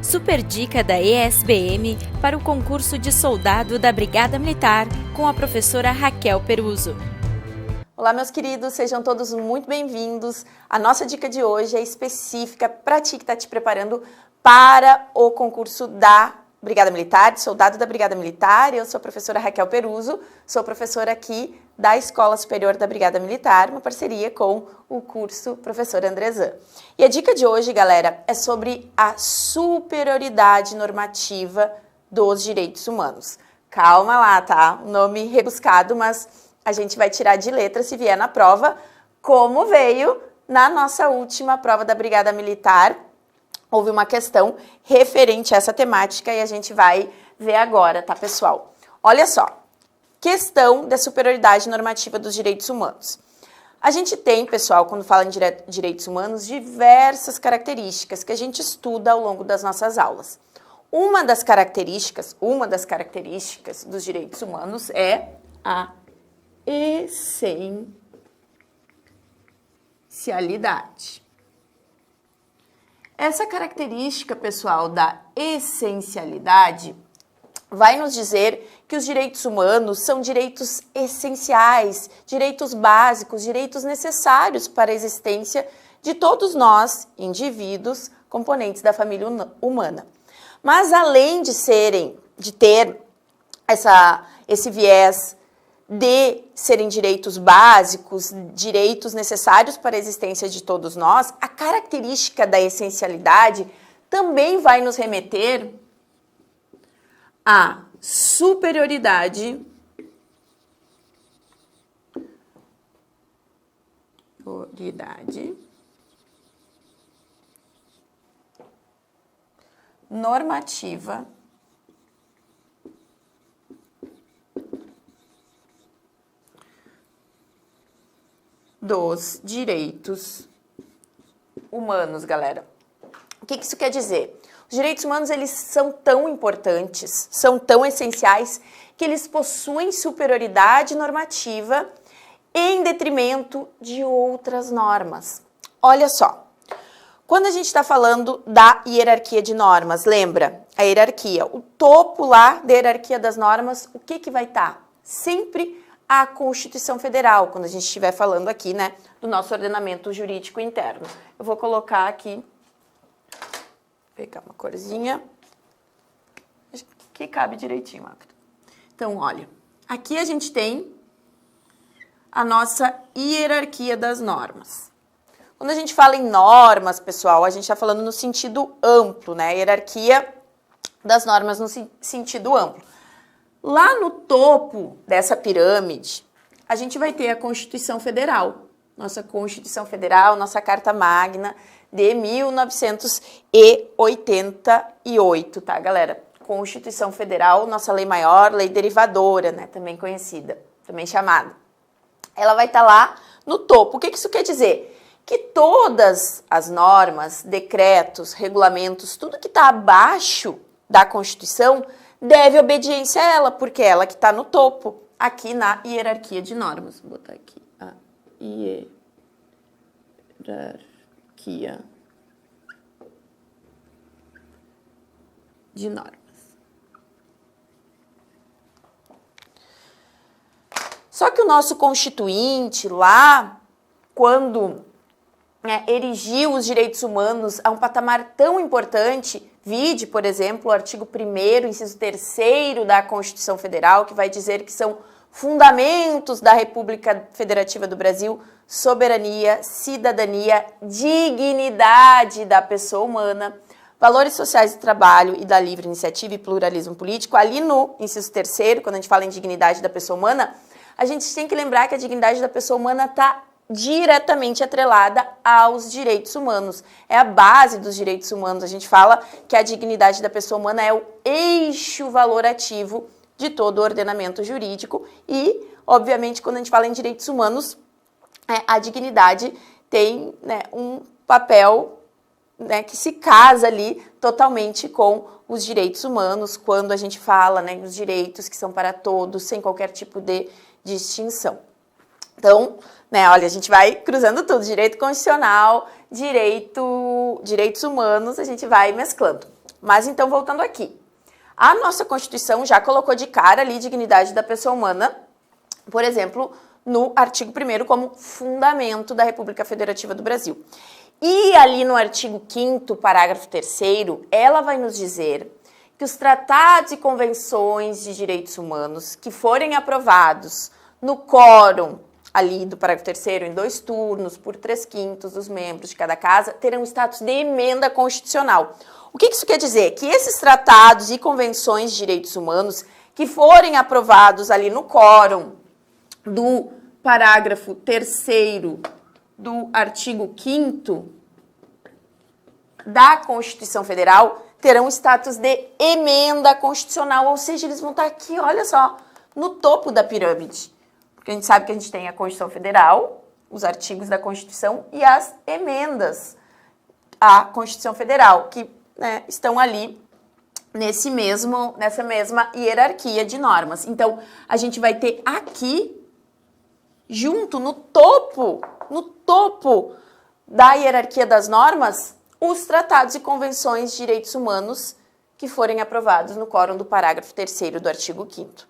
Super dica da ESBM para o concurso de soldado da Brigada Militar com a professora Raquel Peruso. Olá, meus queridos, sejam todos muito bem-vindos. A nossa dica de hoje é específica para ti que está te preparando para o concurso da Brigada Militar, de soldado da Brigada Militar. Eu sou a professora Raquel Peruso, sou professora aqui da Escola Superior da Brigada Militar, uma parceria com o curso Professor Andrezan. E a dica de hoje, galera, é sobre a superioridade normativa dos direitos humanos. Calma lá, tá? Um nome rebuscado, mas a gente vai tirar de letra se vier na prova, como veio na nossa última prova da Brigada Militar. Houve uma questão referente a essa temática e a gente vai ver agora, tá, pessoal? Olha só, questão da superioridade normativa dos direitos humanos. A gente tem, pessoal, quando fala em direitos humanos, diversas características que a gente estuda ao longo das nossas aulas. Uma das características dos direitos humanos é a essencialidade. Essa característica, pessoal, da essencialidade vai nos dizer que os direitos humanos são direitos essenciais, direitos básicos, direitos necessários para a existência de todos nós, indivíduos, componentes da família humana. Mas além de ter esse viés de serem direitos básicos, direitos necessários para a existência de todos nós, a característica da essencialidade também vai nos remeter à superioridade normativa dos direitos humanos, galera. O que isso quer dizer? Os direitos humanos, eles são tão importantes, são tão essenciais, que eles possuem superioridade normativa em detrimento de outras normas. Olha só, quando a gente está falando da hierarquia de normas, lembra? A hierarquia, o topo lá da hierarquia das normas, o que vai estar? Sempre a Constituição Federal, quando a gente estiver falando aqui, né, do nosso ordenamento jurídico interno. Eu vou colocar aqui, pegar uma corzinha, que cabe direitinho, Magda. Então, olha, aqui a gente tem a nossa hierarquia das normas. Quando a gente fala em normas, pessoal, a gente está falando no sentido amplo, né, hierarquia das normas no sentido amplo. Lá no topo dessa pirâmide, a gente vai ter a Constituição Federal. Nossa Constituição Federal, nossa Carta Magna de 1988, tá, galera? Constituição Federal, nossa lei maior, lei derivadora, né? Também conhecida, também chamada. Ela vai estar lá no topo. O que isso quer dizer? Que todas as normas, decretos, regulamentos, tudo que está abaixo da Constituição deve obediência a ela, porque é ela que está no topo, aqui na hierarquia de normas. Vou botar aqui a hierarquia de normas. Só que o nosso constituinte lá, quando erigiu os direitos humanos a um patamar tão importante, vide, por exemplo, o artigo 1º, inciso 3º da Constituição Federal, que vai dizer que são fundamentos da República Federativa do Brasil, soberania, cidadania, dignidade da pessoa humana, valores sociais do trabalho e da livre iniciativa e pluralismo político. Ali no inciso 3º, quando a gente fala em dignidade da pessoa humana, a gente tem que lembrar que a dignidade da pessoa humana está diretamente atrelada aos direitos humanos. É a base dos direitos humanos. A gente fala que a dignidade da pessoa humana é o eixo valorativo de todo o ordenamento jurídico e, obviamente, quando a gente fala em direitos humanos, a dignidade tem, né, um papel, né, que se casa ali totalmente com os direitos humanos, quando a gente fala, né, os direitos que são para todos, sem qualquer tipo de distinção. Então, né, olha, a gente vai cruzando tudo, direito constitucional, direitos humanos, a gente vai mesclando. Mas então, voltando aqui. A nossa Constituição já colocou de cara ali dignidade da pessoa humana, por exemplo, no artigo 1º como fundamento da República Federativa do Brasil. E ali no artigo 5º, parágrafo 3º, ela vai nos dizer que os tratados e convenções de direitos humanos que forem aprovados no quórum ali do parágrafo 3º, em 2 turnos, por 3/5 dos membros de cada casa, terão status de emenda constitucional. O que isso quer dizer? Que esses tratados e convenções de direitos humanos que forem aprovados ali no quórum do parágrafo 3º do artigo 5º da Constituição Federal terão status de emenda constitucional, ou seja, eles vão estar aqui, olha só, no topo da pirâmide. Porque a gente sabe que a gente tem a Constituição Federal, os artigos da Constituição e as emendas à Constituição Federal, que estão ali nessa mesma hierarquia de normas. Então, a gente vai ter aqui, junto no topo da hierarquia das normas, os tratados e convenções de direitos humanos que forem aprovados no quórum do parágrafo 3º do artigo 5º.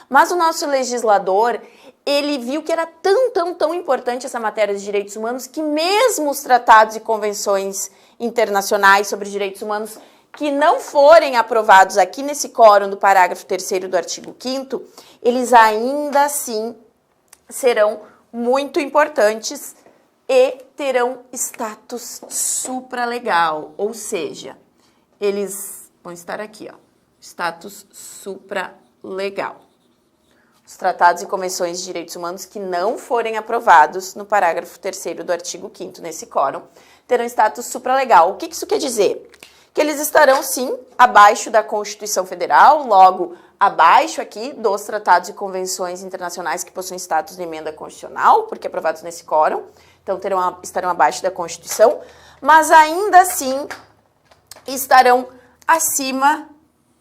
Mas o nosso legislador, ele viu que era tão importante essa matéria de direitos humanos que mesmo os tratados e convenções internacionais sobre direitos humanos que não forem aprovados aqui nesse quórum do parágrafo 3º do artigo 5º, eles ainda assim serão muito importantes e terão status supralegal, ou seja, eles vão estar aqui, ó, status supralegal. Os tratados e convenções de direitos humanos que não forem aprovados no parágrafo 3º do artigo 5º nesse quórum terão status supralegal. O que isso quer dizer? Que eles estarão, sim, abaixo da Constituição Federal, logo abaixo aqui dos tratados e convenções internacionais que possuem status de emenda constitucional, porque aprovados nesse quórum, então estarão abaixo da Constituição, mas ainda assim estarão acima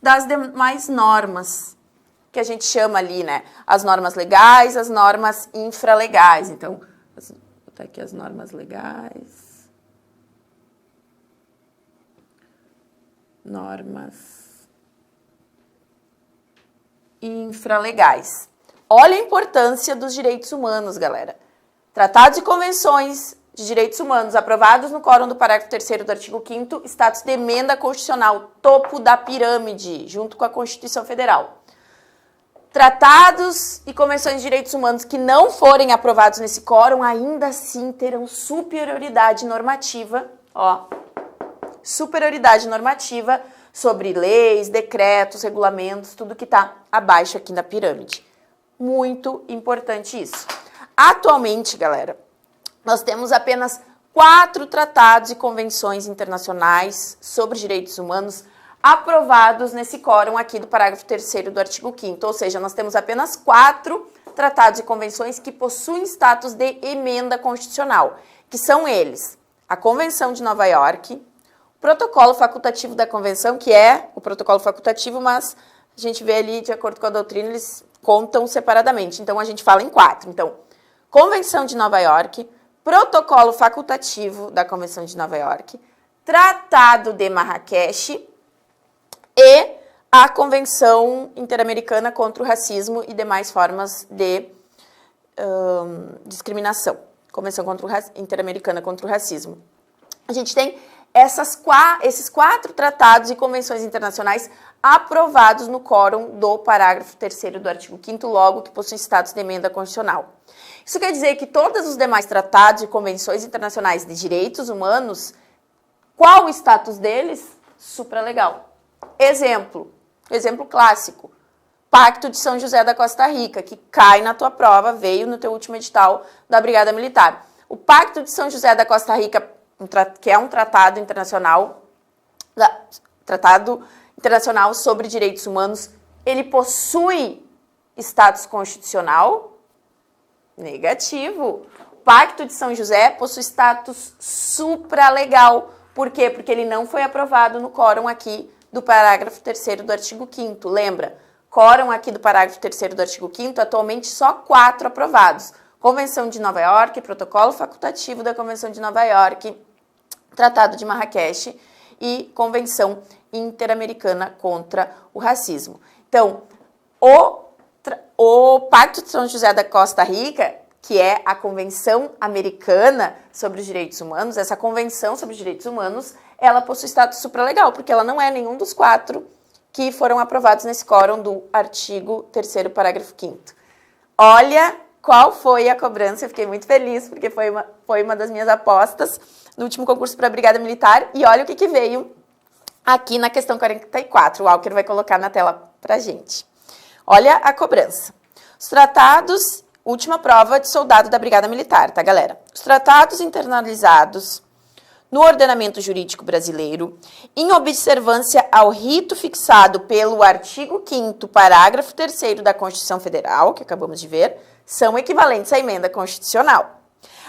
das demais normas, que a gente chama ali, as normas legais, as normas infralegais. Então, vou botar aqui as normas legais, normas infralegais. Olha a importância dos direitos humanos, galera. Tratados e convenções de direitos humanos aprovados no quórum do parágrafo 3º do artigo 5º, status de emenda constitucional, topo da pirâmide, junto com a Constituição Federal. Tratados e convenções de direitos humanos que não forem aprovados nesse quórum, ainda assim terão superioridade normativa, superioridade normativa sobre leis, decretos, regulamentos, tudo que está abaixo aqui na pirâmide. Muito importante isso. Atualmente, galera, nós temos apenas 4 tratados e convenções internacionais sobre direitos humanos aprovados nesse quórum aqui do parágrafo 3º do artigo 5º, ou seja, nós temos apenas 4 tratados e convenções que possuem status de emenda constitucional, que são eles: a Convenção de Nova York, o protocolo facultativo da Convenção, que é o protocolo facultativo, mas a gente vê ali, de acordo com a doutrina, eles contam separadamente, então a gente fala em 4. Então, Convenção de Nova York, protocolo facultativo da Convenção de Nova York, Tratado de Marrakech e a Convenção Interamericana contra o Racismo e demais formas de discriminação. Convenção Interamericana contra o Racismo. A gente tem esses 4 tratados e convenções internacionais aprovados no quórum do parágrafo 3º do artigo 5º, logo que possui status de emenda constitucional. Isso quer dizer que todos os demais tratados e convenções internacionais de direitos humanos, qual o status deles? Supralegal. Exemplo clássico, Pacto de São José da Costa Rica, que cai na tua prova, veio no teu último edital da Brigada Militar. O Pacto de São José da Costa Rica, que é um tratado internacional sobre direitos humanos, ele possui status constitucional? Negativo. O Pacto de São José possui status supralegal. Por quê? Porque ele não foi aprovado no quórum aqui do parágrafo 3º do artigo 5º. Lembra? Quórum aqui do parágrafo 3º do artigo 5º, atualmente só 4 aprovados. Convenção de Nova York, protocolo facultativo da Convenção de Nova York, Tratado de Marrakech e Convenção Interamericana contra o Racismo. Então, o Pacto de São José da Costa Rica, que é a Convenção Americana sobre os Direitos Humanos, essa Convenção sobre os Direitos Humanos, ela possui status supralegal, porque ela não é nenhum dos 4 que foram aprovados nesse quórum do artigo 3º, parágrafo 5º. Olha qual foi a cobrança, eu fiquei muito feliz, porque foi uma das minhas apostas no último concurso para a Brigada Militar, e olha o que veio aqui na questão 44, o Walker vai colocar na tela pra gente. Olha a cobrança. Os tratados, última prova de soldado da Brigada Militar, tá, galera? Os tratados internalizados no ordenamento jurídico brasileiro, em observância ao rito fixado pelo artigo 5º, parágrafo 3º da Constituição Federal, que acabamos de ver, são equivalentes à emenda constitucional.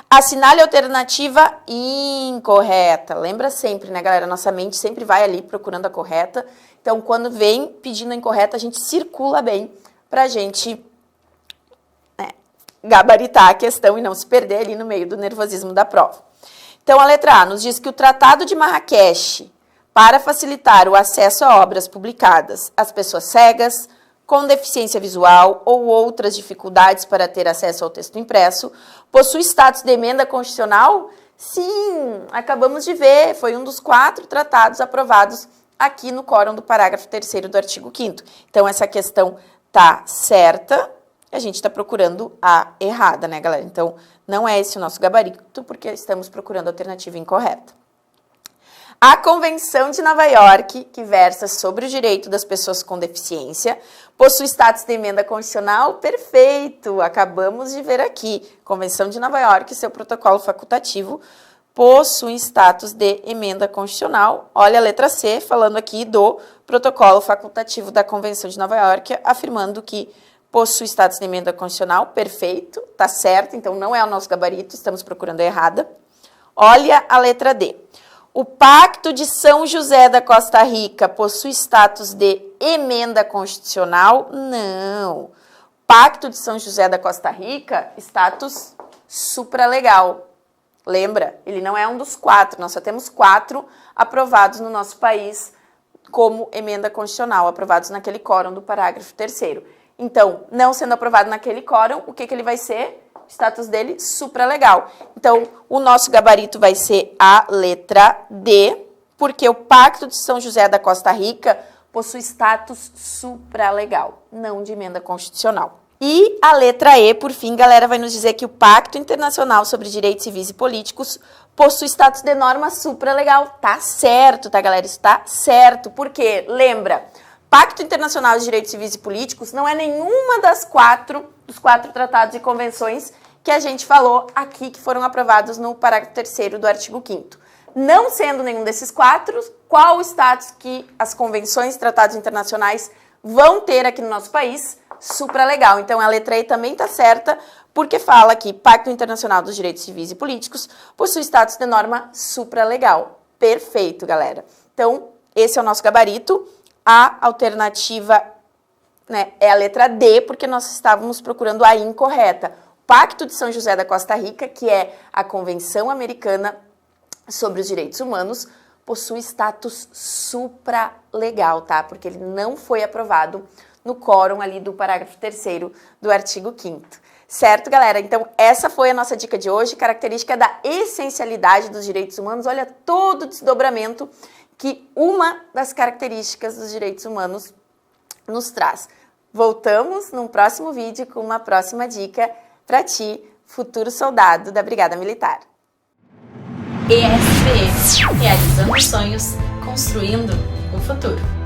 Assinale a alternativa incorreta. Lembra sempre, né, galera? Nossa mente sempre vai ali procurando a correta. Então, quando vem pedindo a incorreta, a gente circula bem pra gente gabaritar a questão e não se perder ali no meio do nervosismo da prova. Então, a letra A nos diz que o Tratado de Marrakech, para facilitar o acesso a obras publicadas às pessoas cegas, com deficiência visual ou outras dificuldades para ter acesso ao texto impresso, possui status de emenda constitucional? Sim, acabamos de ver, foi um dos 4 tratados aprovados aqui no quórum do parágrafo 3º do artigo 5º. Então, essa questão tá certa, a gente está procurando a errada, né, galera? Então, não é esse o nosso gabarito, porque estamos procurando a alternativa incorreta. A Convenção de Nova York, que versa sobre o direito das pessoas com deficiência, possui status de emenda constitucional? Perfeito! Acabamos de ver aqui. Convenção de Nova York, seu protocolo facultativo, possui status de emenda constitucional. Olha a letra C, falando aqui do protocolo facultativo da Convenção de Nova York, afirmando que possui status de emenda constitucional. Perfeito, tá certo, então não é o nosso gabarito, estamos procurando a errada. Olha a letra D. O Pacto de São José da Costa Rica possui status de emenda constitucional? Não. Pacto de São José da Costa Rica, status supralegal. Lembra? Ele não é um dos 4, nós só temos 4 aprovados no nosso país como emenda constitucional, aprovados naquele quórum do parágrafo 3º. Então, não sendo aprovado naquele quórum, o que ele vai ser? O status dele, supralegal. Então, o nosso gabarito vai ser a letra D, porque o Pacto de São José da Costa Rica possui status supralegal, não de emenda constitucional. E a letra E, por fim, galera, vai nos dizer que o Pacto Internacional sobre Direitos Civis e Políticos possui status de norma supralegal. Tá certo, tá, galera? Está certo. Por quê? Lembra, Pacto Internacional de Direitos Civis e Políticos não é nenhuma dos 4 tratados e convenções que a gente falou aqui, que foram aprovados no parágrafo 3º do artigo 5º. Não sendo nenhum desses 4, qual o status que as convenções e tratados internacionais vão ter aqui no nosso país? Supralegal. Então, a letra E também está certa, porque fala que Pacto Internacional dos Direitos Civis e Políticos possui status de norma supralegal. Perfeito, galera. Então, esse é o nosso gabarito. A alternativa, né, é a letra D, porque nós estávamos procurando a incorreta. Pacto de São José da Costa Rica, que é a Convenção Americana sobre os Direitos Humanos, possui status supralegal, tá? Porque ele não foi aprovado no quórum ali do parágrafo 3º do artigo 5º. Certo, galera? Então, essa foi a nossa dica de hoje, característica da essencialidade dos direitos humanos. Olha todo o desdobramento que uma das características dos direitos humanos nos traz. Voltamos num próximo vídeo com uma próxima dica para ti, futuro soldado da Brigada Militar. ESBM, realizando sonhos, construindo um futuro.